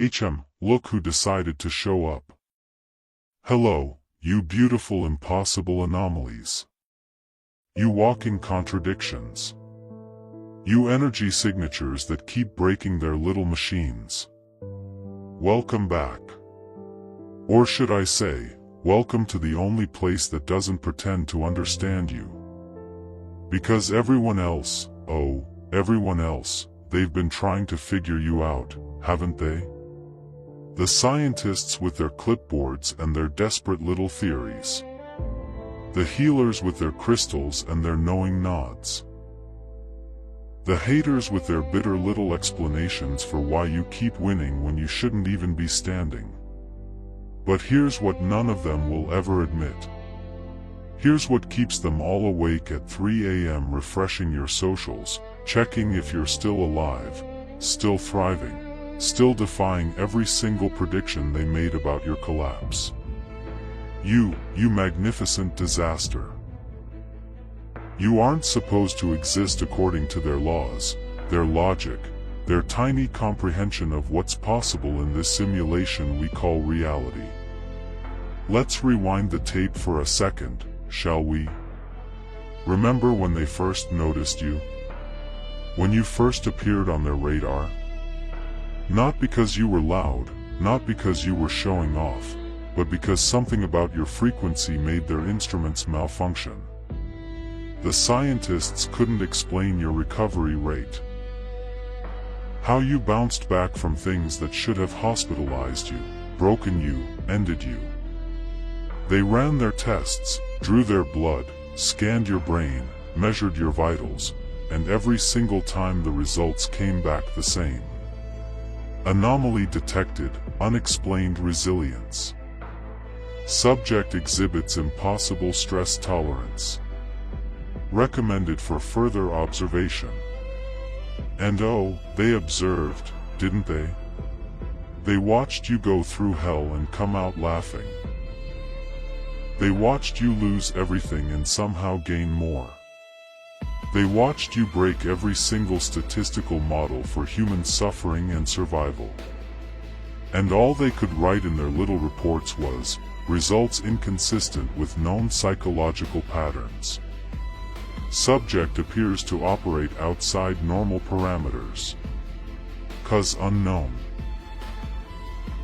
Look who decided to show up. Hello, you beautiful impossible anomalies. You walking contradictions. You energy signatures that keep breaking their little machines. Welcome back. Or should I say, welcome to the only place that doesn't pretend to understand you. Because everyone else, oh, everyone else, they've been trying to figure you out, haven't they? The scientists with their clipboards and their desperate little theories. The healers with their crystals and their knowing nods. The haters with their bitter little explanations for why you keep winning when you shouldn't even be standing. But here's what none of them will ever admit. Here's what keeps them all awake at 3 a.m. refreshing your socials, checking if you're still alive, still thriving, still defying every single prediction they made about your collapse. You magnificent disaster. You aren't supposed to exist according to their laws, their logic, their tiny comprehension of what's possible in this simulation we call reality. Let's rewind the tape for a second, shall we? Remember when they first noticed you? When you first appeared on their radar? Not because you were loud, not because you were showing off, but because something about your frequency made their instruments malfunction. The scientists couldn't explain your recovery rate. How you bounced back from things that should have hospitalized you, broken you, ended you. They ran their tests, drew their blood, scanned your brain, measured your vitals, and every single time the results came back the same. Anomaly detected, unexplained resilience. Subject exhibits impossible stress tolerance. Recommended for further observation. And oh, they observed, didn't they? They watched you go through hell and come out laughing. They watched you lose everything and somehow gain more. They watched you break every single statistical model for human suffering and survival. And all they could write in their little reports was, results inconsistent with known psychological patterns. Subject appears to operate outside normal parameters. 'Cause unknown.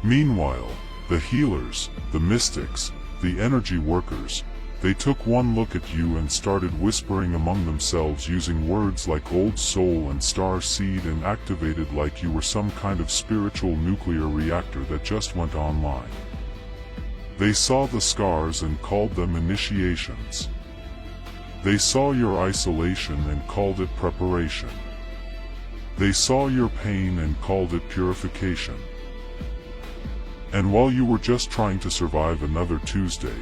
Meanwhile, the healers, the mystics, the energy workers, they took one look at you and started whispering among themselves using words like old soul and star seed and activated like you were some kind of spiritual nuclear reactor that just went online. They saw the scars and called them initiations. They saw your isolation and called it preparation. They saw your pain and called it purification. And while you were just trying to survive another Tuesday,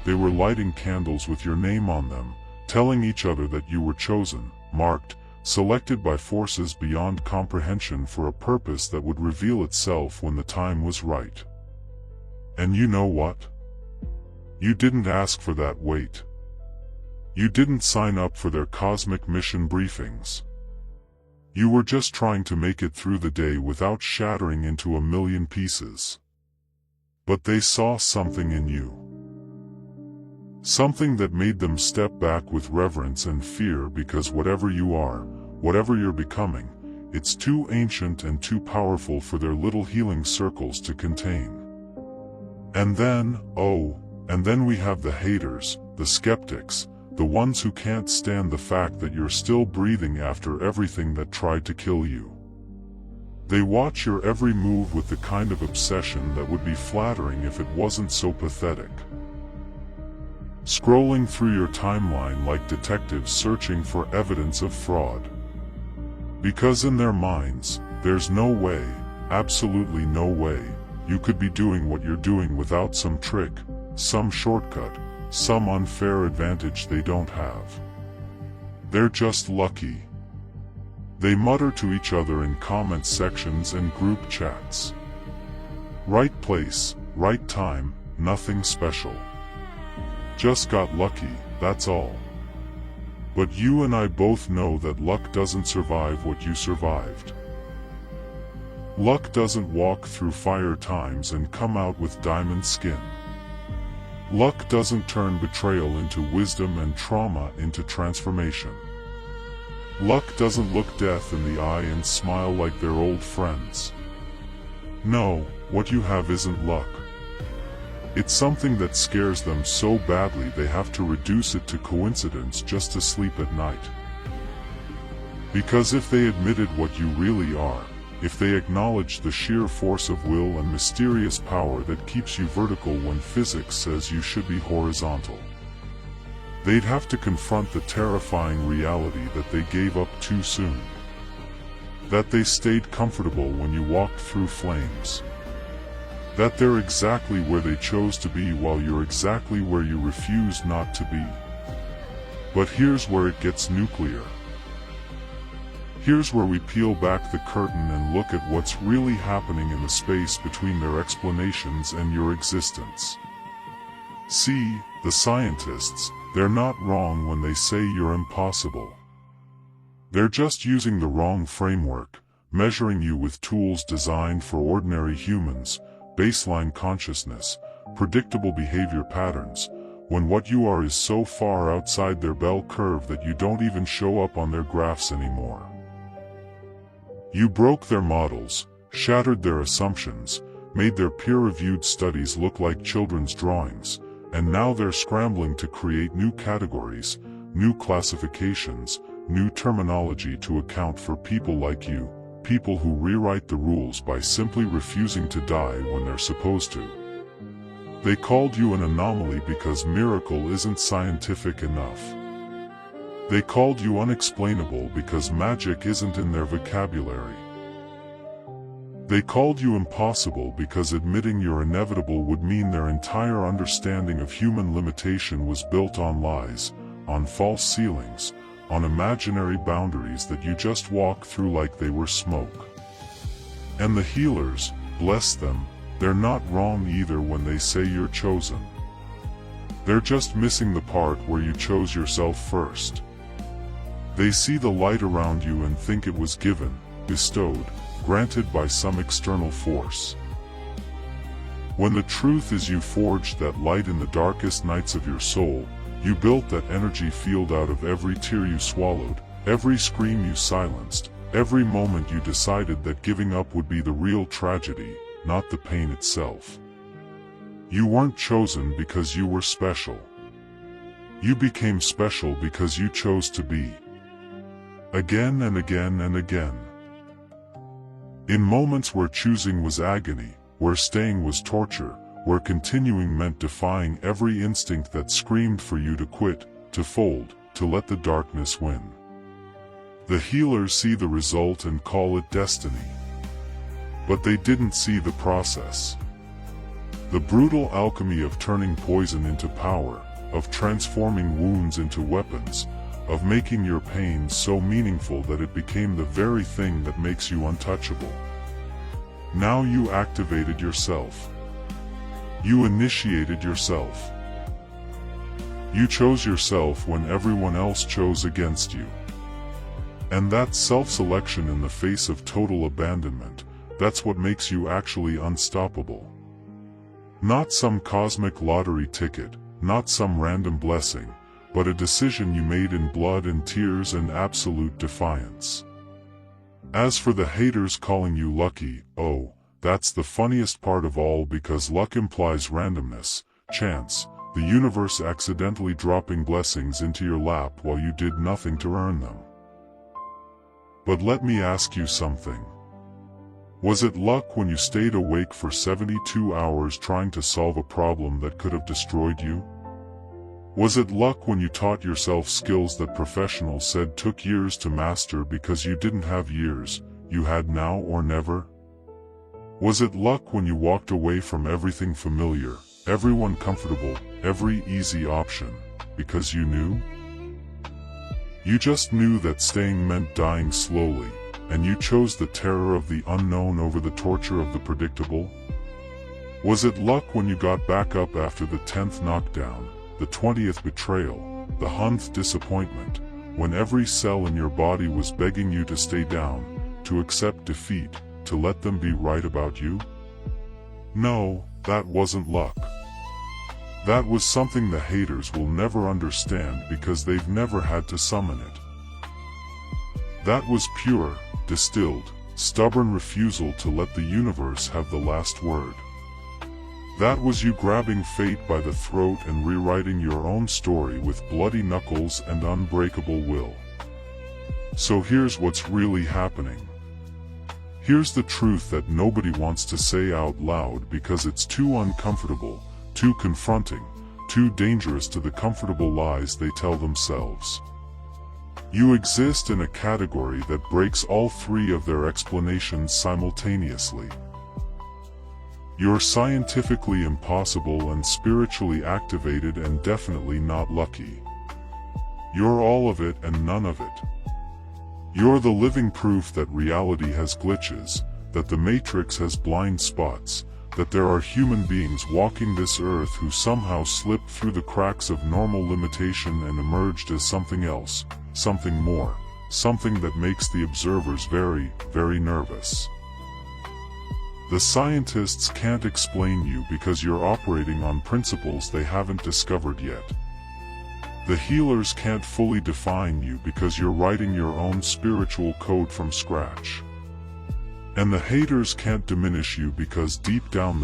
they were lighting candles with your name on them, telling each other that you were chosen, marked, selected by forces beyond comprehension for a purpose that would reveal itself when the time was right. And you know what? You didn't ask for that wait. You didn't sign up for their cosmic mission briefings. You were just trying to make it through the day without shattering into a million pieces. But they saw something in you. Something that made them step back with reverence and fear because whatever you are, whatever you're becoming, it's too ancient and too powerful for their little healing circles to contain. And then, and then we have the haters, the skeptics, the ones who can't stand the fact that you're still breathing after everything that tried to kill you. They watch your every move with the kind of obsession that would be flattering if it wasn't so pathetic. Scrolling through your timeline like detectives searching for evidence of fraud. Because in their minds, there's no way, absolutely no way, you could be doing what you're doing without some trick, some shortcut, some unfair advantage they don't have. They're just lucky. They mutter to each other in comment sections and group chats. Right place, right time, nothing special. Just got lucky, that's all. But you and I both know that luck doesn't survive what you survived. Luck doesn't walk through fire times and come out with diamond skin. Luck doesn't turn betrayal into wisdom and trauma into transformation. Luck doesn't look death in the eye and smile like they're old friends. No, what you have isn't luck. It's something that scares them so badly they have to reduce it to coincidence just to sleep at night. Because if they admitted what you really are, if they acknowledged the sheer force of will and mysterious power that keeps you vertical when physics says you should be horizontal, they'd have to confront the terrifying reality that they gave up too soon. That they stayed comfortable when you walked through flames. That they're exactly where they chose to be while you're exactly where you refused not to be. But here's where it gets nuclear. Here's where we peel back the curtain and look at what's really happening in the space between their explanations and your existence. See, the scientists, they're not wrong when they say you're impossible. They're just using the wrong framework, measuring you with tools designed for ordinary humans, baseline consciousness, predictable behavior patterns, when what you are is so far outside their bell curve that you don't even show up on their graphs anymore. You broke their models, shattered their assumptions, made their peer-reviewed studies look like children's drawings, and now they're scrambling to create new categories, new classifications, new terminology to account for people like you, people who rewrite the rules by simply refusing to die when they're supposed to. They called you an anomaly because miracle isn't scientific enough. They called you unexplainable because magic isn't in their vocabulary. They called you impossible because admitting you're inevitable would mean their entire understanding of human limitation was built on lies, on false ceilings, on imaginary boundaries that you just walk through like they were smoke. And the healers, bless them, they're not wrong either when they say you're chosen. They're just missing the part where you chose yourself first. They see the light around you and think it was given, bestowed, granted by some external force. When the truth is you forged that light in the darkest nights of your soul, you built that energy field out of every tear you swallowed, every scream you silenced, every moment you decided that giving up would be the real tragedy, not the pain itself. You weren't chosen because you were special. You became special because you chose to be. Again and again and again. In moments where choosing was agony, where staying was torture, where continuing meant defying every instinct that screamed for you to quit, to fold, to let the darkness win. The healers see the result and call it destiny. But they didn't see the process. The brutal alchemy of turning poison into power, of transforming wounds into weapons, of making your pain so meaningful that it became the very thing that makes you untouchable. Now you activated yourself. You initiated yourself. You chose yourself when everyone else chose against you. And that self-selection in the face of total abandonment, that's what makes you actually unstoppable. Not some cosmic lottery ticket, not some random blessing, but a decision you made in blood and tears and absolute defiance. As for the haters calling you lucky, oh, that's the funniest part of all because luck implies randomness, chance, the universe accidentally dropping blessings into your lap while you did nothing to earn them. But let me ask you something. Was it luck when you stayed awake for 72 hours trying to solve a problem that could have destroyed you? Was it luck when you taught yourself skills that professionals said took years to master because you didn't have years, you had now or never? Was it luck when you walked away from everything familiar, everyone comfortable, every easy option, because you knew? You just knew that staying meant dying slowly, and you chose the terror of the unknown over the torture of the predictable? Was it luck when you got back up after the 10th knockdown, the 20th betrayal, the 100th disappointment, when every cell in your body was begging you to stay down, to accept defeat, to let them be right about you? No, that wasn't luck. That was something the haters will never understand because they've never had to summon it. That was pure, distilled, stubborn refusal to let the universe have the last word. That was you grabbing fate by the throat and rewriting your own story with bloody knuckles and unbreakable will. So here's what's really happening. Here's the truth that nobody wants to say out loud because it's too uncomfortable, too confronting, too dangerous to the comfortable lies they tell themselves. You exist in a category that breaks all three of their explanations simultaneously. You're scientifically impossible and spiritually activated and definitely not lucky. You're all of it and none of it. You're the living proof that reality has glitches, that the Matrix has blind spots, that there are human beings walking this earth who somehow slipped through the cracks of normal limitation and emerged as something else, something more, something that makes the observers very, very nervous. The scientists can't explain you because you're operating on principles they haven't discovered yet. The healers can't fully define you because you're writing your own spiritual code from scratch. And the haters can't diminish you because deep down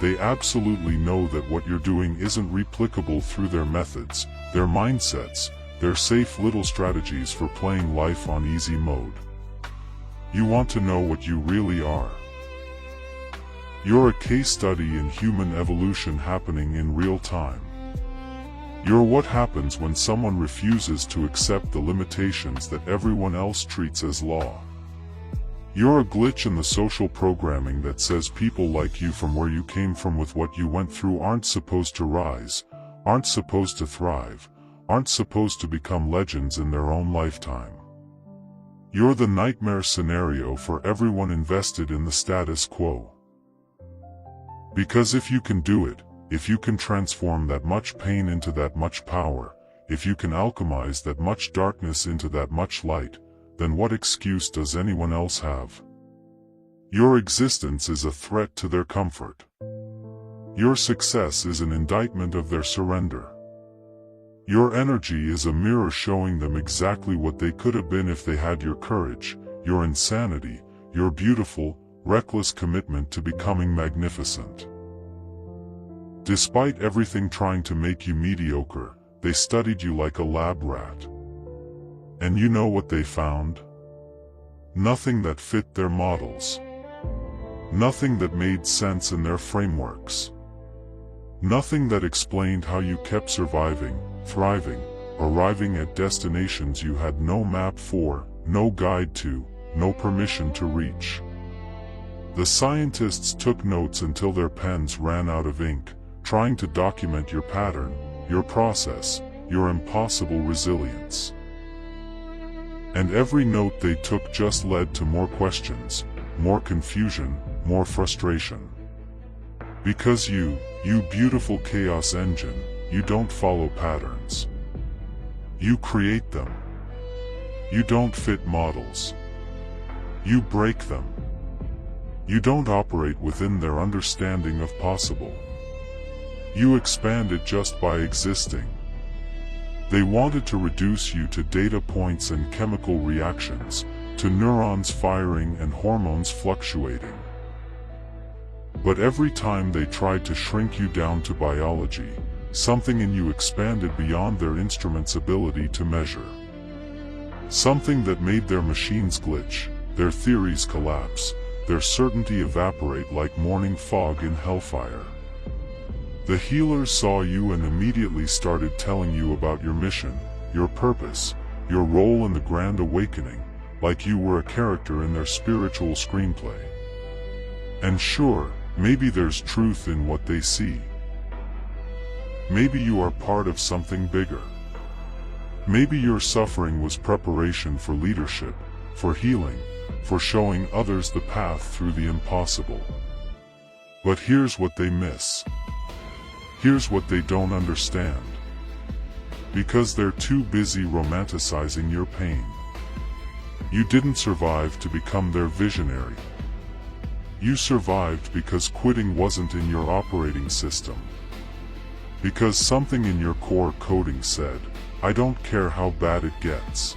they absolutely know that what you're doing isn't replicable through their methods, their mindsets, their safe little strategies for playing life on easy mode. You want to know what you really are. You're a case study in human evolution happening in real time. You're what happens when someone refuses to accept the limitations that everyone else treats as law. You're a glitch in the social programming that says people like you from where you came from with what you went through aren't supposed to rise, aren't supposed to thrive, aren't supposed to become legends in their own lifetime. You're the nightmare scenario for everyone invested in the status quo. Because if you can do it, if you can transform that much pain into that much power, if you can alchemize that much darkness into that much light, then what excuse does anyone else have? Your existence is a threat to their comfort. Your success is an indictment of their surrender. Your energy is a mirror showing them exactly what they could have been if they had your courage, your insanity, your beautiful, reckless commitment to becoming magnificent. Despite everything trying to make you mediocre, they studied you like a lab rat. And you know what they found? Nothing that fit their models. Nothing that made sense in their frameworks. Nothing that explained how you kept surviving, thriving, arriving at destinations you had no map for, no guide to, no permission to reach. The scientists took notes until their pens ran out of ink, trying to document your pattern, your process, your impossible resilience. And every note they took just led to more questions, more confusion, more frustration. Because you beautiful chaos engine, you don't follow patterns. You create them. You don't fit models. You break them. You don't operate within their understanding of possible. You expand it just by existing. They wanted to reduce you to data points and chemical reactions, to neurons firing and hormones fluctuating. But every time they tried to shrink you down to biology, something in you expanded beyond their instruments' ability to measure. Something that made their machines glitch, their theories collapse, their certainty evaporate like morning fog in hellfire. The healers saw you and immediately started telling you about your mission, your purpose, your role in the grand awakening, like you were a character in their spiritual screenplay. And sure, maybe there's truth in what they see. Maybe you are part of something bigger. Maybe your suffering was preparation for leadership, for healing, for showing others the path through the impossible. But here's what they miss. Here's what they don't understand. Because they're too busy romanticizing your pain. You didn't survive to become their visionary. You survived because quitting wasn't in your operating system. Because something in your core coding said, I don't care how bad it gets.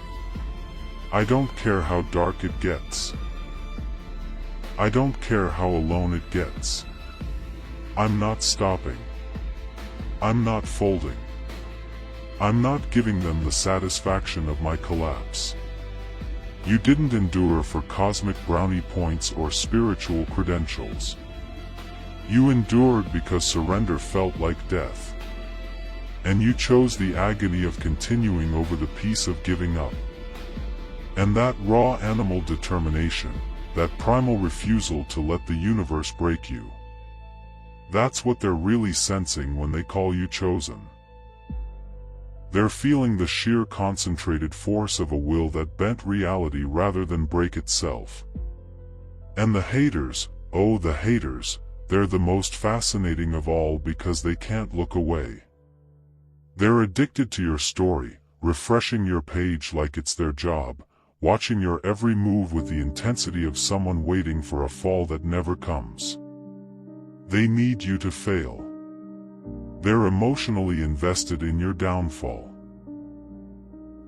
I don't care how dark it gets. I don't care how alone it gets. I'm not stopping. I'm not folding. I'm not giving them the satisfaction of my collapse. You didn't endure for cosmic brownie points or spiritual credentials. You endured because surrender felt like death. And you chose the agony of continuing over the peace of giving up. And that raw animal determination, that primal refusal to let the universe break you. That's what they're really sensing when they call you chosen. They're feeling the sheer concentrated force of a will that bent reality rather than break itself. And the haters, oh the haters, they're the most fascinating of all because they can't look away. They're addicted to your story, refreshing your page like it's their job, watching your every move with the intensity of someone waiting for a fall that never comes. They need you to fail. They're emotionally invested in your downfall.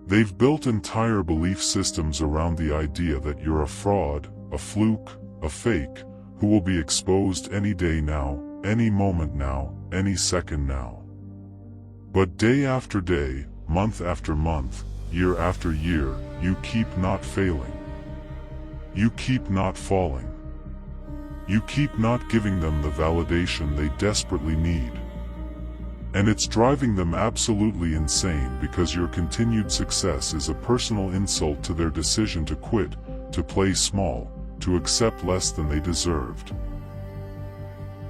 They've built entire belief systems around the idea that you're a fraud, a fluke, a fake, who will be exposed any day now, any moment now, any second now. But day after day, month after month, year after year, you keep not failing. You keep not falling. You keep not giving them the validation they desperately need. And it's driving them absolutely insane because your continued success is a personal insult to their decision to quit, to play small, to accept less than they deserved.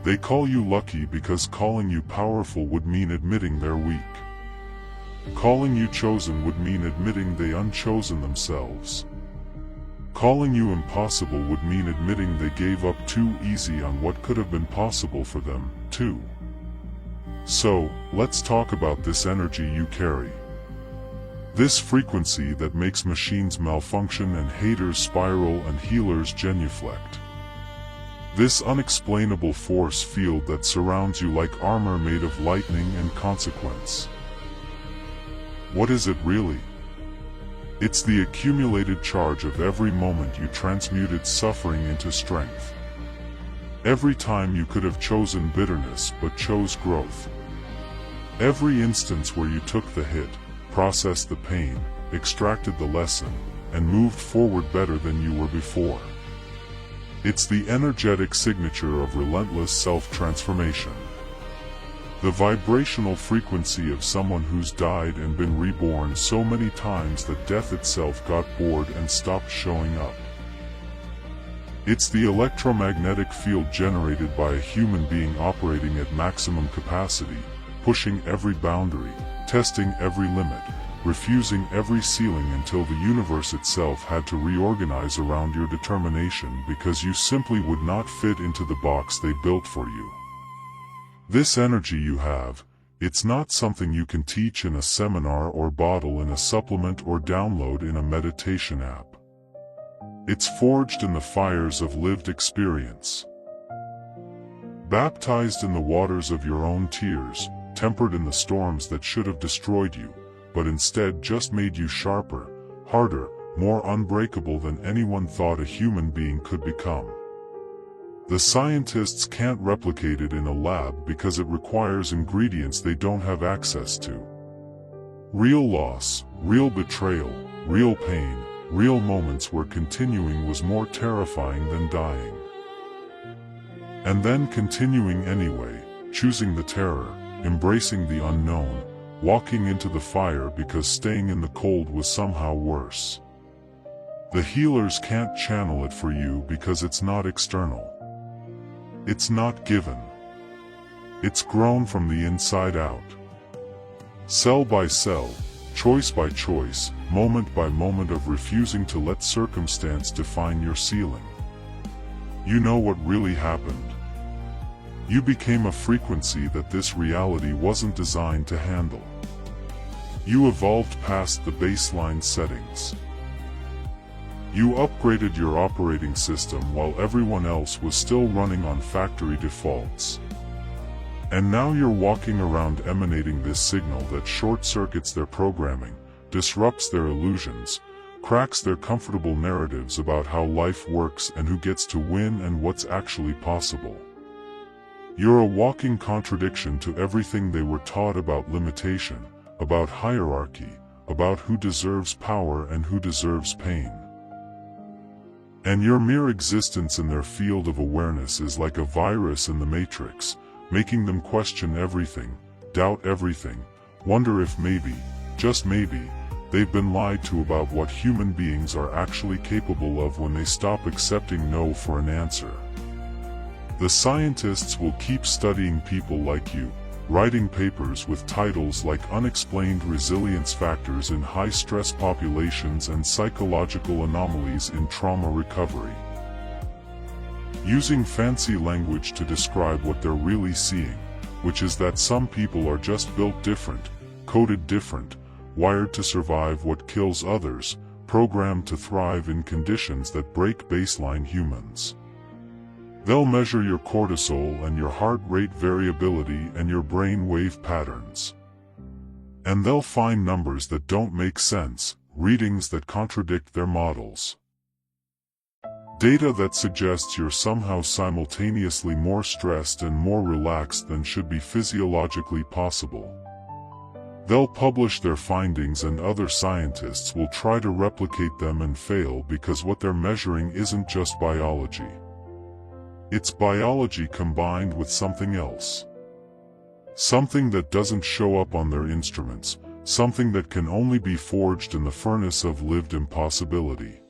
They call you lucky because calling you powerful would mean admitting they're weak. Calling you chosen would mean admitting they unchosen themselves. Calling you impossible would mean admitting they gave up too easy on what could have been possible for them, too. So, let's talk about this energy you carry. This frequency that makes machines malfunction and haters spiral and healers genuflect. This unexplainable force field that surrounds you like armor made of lightning and consequence. What is it really? It's the accumulated charge of every moment you transmuted suffering into strength. Every time you could have chosen bitterness but chose growth. Every instance where you took the hit, processed the pain, extracted the lesson, and moved forward better than you were before. It's the energetic signature of relentless self-transformation. The vibrational frequency of someone who's died and been reborn so many times that death itself got bored and stopped showing up. It's the electromagnetic field generated by a human being operating at maximum capacity, pushing every boundary, testing every limit, refusing every ceiling until the universe itself had to reorganize around your determination because you simply would not fit into the box they built for you. This energy you have, it's not something you can teach in a seminar or bottle in a supplement or download in a meditation app. It's forged in the fires of lived experience. Baptized in the waters of your own tears, tempered in the storms that should have destroyed you, but instead just made you sharper, harder, more unbreakable than anyone thought a human being could become. The scientists can't replicate it in a lab because it requires ingredients they don't have access to. Real loss, real betrayal, real pain, real moments where continuing was more terrifying than dying. And then continuing anyway, choosing the terror, embracing the unknown, walking into the fire because staying in the cold was somehow worse. The healers can't channel it for you because it's not external. It's not given. It's grown from the inside out. Cell by cell, choice by choice, moment by moment of refusing to let circumstance define your ceiling. You know what really happened? You became a frequency that this reality wasn't designed to handle. You evolved past the baseline settings. You upgraded your operating system while everyone else was still running on factory defaults. And now you're walking around emanating this signal that short-circuits their programming, disrupts their illusions, cracks their comfortable narratives about how life works and who gets to win and what's actually possible. You're a walking contradiction to everything they were taught about limitation, about hierarchy, about who deserves power and who deserves pain. And your mere existence in their field of awareness is like a virus in the matrix, making them question everything, doubt everything, wonder if maybe, just maybe, they've been lied to about what human beings are actually capable of when they stop accepting no for an answer. The scientists will keep studying people like you, writing papers with titles like Unexplained Resilience Factors in High-Stress Populations and Psychological Anomalies in Trauma Recovery. Using fancy language to describe what they're really seeing, which is that some people are just built different, coded different, wired to survive what kills others, programmed to thrive in conditions that break baseline humans. They'll measure your cortisol and your heart rate variability and your brain wave patterns. And they'll find numbers that don't make sense, readings that contradict their models. Data that suggests you're somehow simultaneously more stressed and more relaxed than should be physiologically possible. They'll publish their findings and other scientists will try to replicate them and fail because what they're measuring isn't just biology. It's biology combined with something else. Something that doesn't show up on their instruments, something that can only be forged in the furnace of lived impossibility.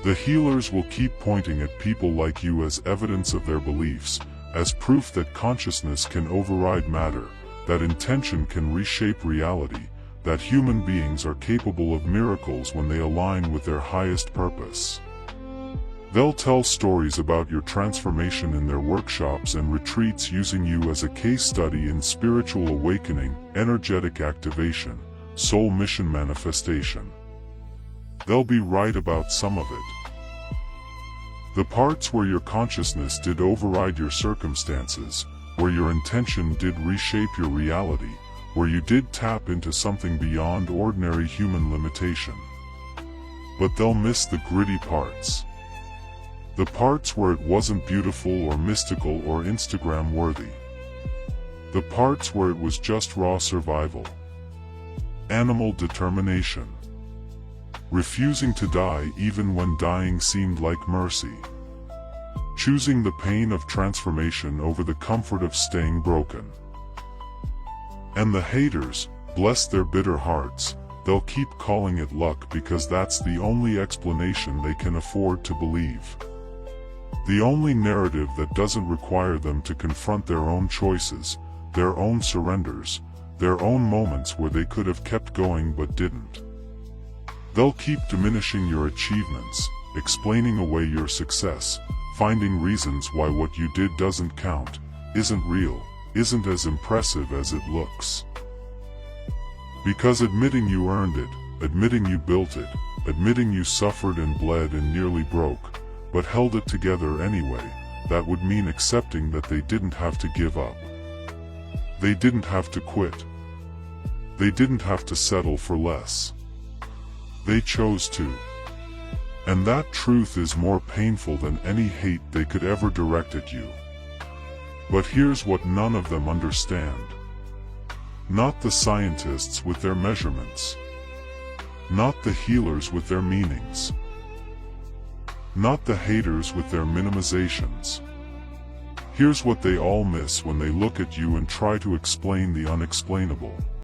The healers will keep pointing at people like you as evidence of their beliefs, as proof that consciousness can override matter, that intention can reshape reality, that human beings are capable of miracles when they align with their highest purpose. They'll tell stories about your transformation in their workshops and retreats using you as a case study in spiritual awakening, energetic activation, soul mission manifestation. They'll be right about some of it. The parts where your consciousness did override your circumstances, where your intention did reshape your reality, where you did tap into something beyond ordinary human limitation. But they'll miss the gritty parts. The parts where it wasn't beautiful or mystical or Instagram worthy. The parts where it was just raw survival. Animal determination. Refusing to die even when dying seemed like mercy. Choosing the pain of transformation over the comfort of staying broken. And the haters, bless their bitter hearts, they'll keep calling it luck because that's the only explanation they can afford to believe. The only narrative that doesn't require them to confront their own choices, their own surrenders, their own moments where they could have kept going but didn't. They'll keep diminishing your achievements, explaining away your success, finding reasons why what you did doesn't count, isn't real, isn't as impressive as it looks. Because admitting you earned it, admitting you built it, admitting you suffered and bled and nearly broke, but held it together anyway, that would mean accepting that they didn't have to give up. They didn't have to quit. They didn't have to settle for less. They chose to. And that truth is more painful than any hate they could ever direct at you. But here's what none of them understand. Not the scientists with their measurements. Not the healers with their meanings. Not the haters with their minimizations. Here's what they all miss when they look at you and try to explain the unexplainable.